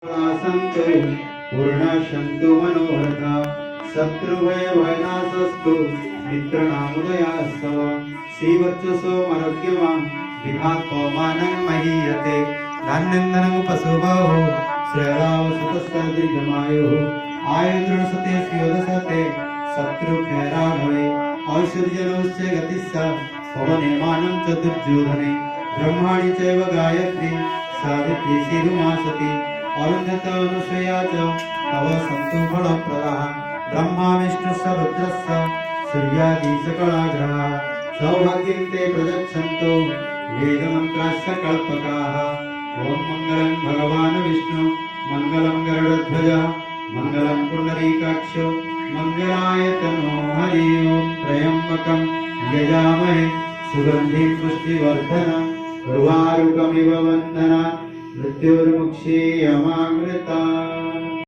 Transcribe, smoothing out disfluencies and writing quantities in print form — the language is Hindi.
सन्तु पूर्णशन्तु मनोरथा शत्रुभयभयनाशस्तु मित्रणामुदयास्तव श्रीवर्चसो आरोग्यवान् विभात्पमानं महीयते धान्यन्दनं पशुबाहो श्रेयावसुतस्तदीर्घमायुः आयुर्दृढसते स्योदसते शत्रुक्षयराघवे ऐश्वर्यलोस्य गतिस्सा पवनेमानं च दुर्योधने ब्रह्माणि चैव गायत्री सावित्री शिरुमासति अरुन्धता अनुसया च तव सन्तु फलप्रदाः ब्रह्मा विष्णुश्च रुद्रश्च सूर्यादि सकलाग्रहाः सौभाग्यं ते प्रदक्षन्तु वेदमन्त्राश्च कल्पकाः ॐ मङ्गलं भगवान् विष्णु मङ्गलं गरुडध्वज मङ्गलं पुण्डरीकाक्षो मङ्गलाय तनो हरि ओं त्र्यम्बकं यजामहे सुगन्धिं पुष्टिवर्धनम् उर्वारुकमिव वन्दना मृत्युर्मुक्षीयमामृता